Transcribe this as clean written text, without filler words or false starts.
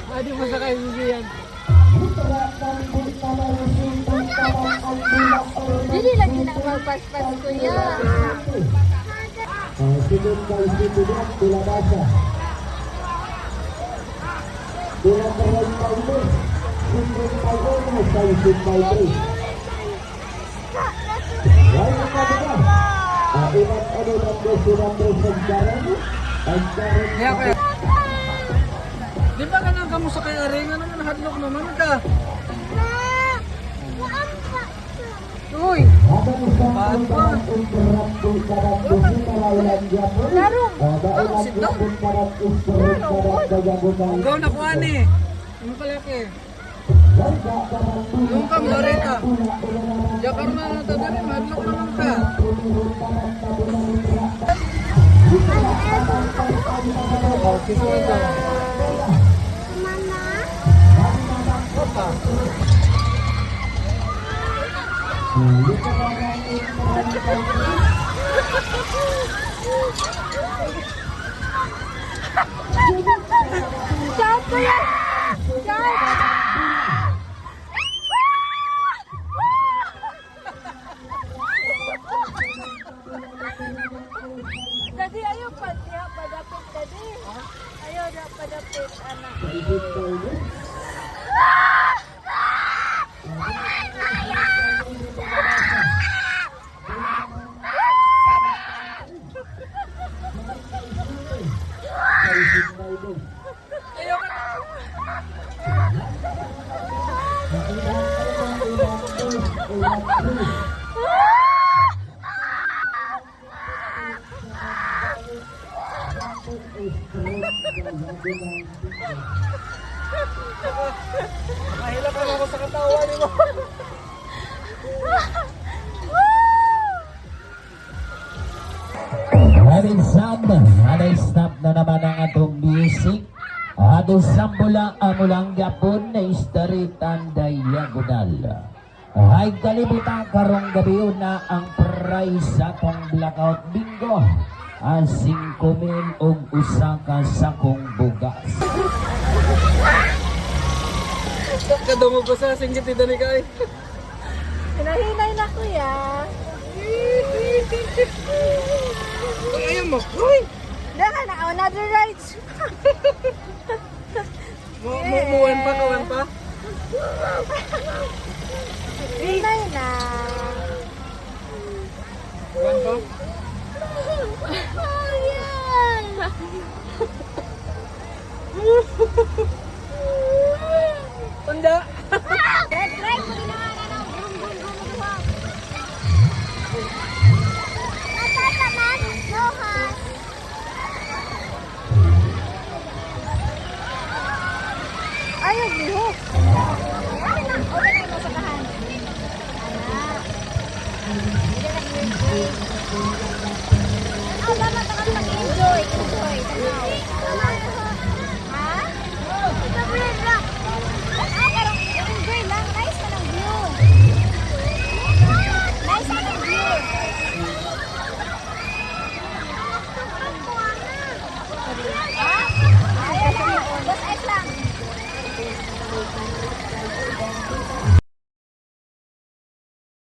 Adi mo sa kayo yan. Dili lagi na magpas-pas kuya. Sunod kay City Block, Pilabasa. Bilang terlalu bagus, sunod kay Ono, kay Sunday 3. Lain kabilang, Iman Ono dan Desunan Desenjaran, Ya kaya. Di ba ka nang kamusta kay Aring? Ano man hadlok naman ka? Uy! Paan pa? Larong. Sit down. Ikaw na kuha ni. Ano kalaki? Yung kam, Loretta. Jakar na nato dali, mahadlok naman ka. Okay, so ito. Opa. Shout kuya! Shout! Dadi ayaw pa diha padapit dadi. Ayaw na padapit anak. Mahilap naman ako sa katawan ni mo. Having stop na naman ang atong music. Ato sambulang amulang gapon na istaritan diagonal. Ay kalibutan karong gabi na ang prize sa atong blackout bingo. Ang 5,000 og usa ka sakong bugas. Kadungog ko sa singgit ni Dani kay. Hinahinay na kuya. Uy, ayaw mo. Uy! Daka na another rides. Muwan pa, kawan pa. Hinay na. Kawan pa. Oh, yan. Tanda. Red right mo ginawa na ng brum brum brum brum. Natataman, Johan. Ayaw lihok. Ay, na. O, ganay mo sa kahan. Anak. Hindi na nag-enjoy. Oh, dapat ka mag-enjoy. Enjoy. Tanaw.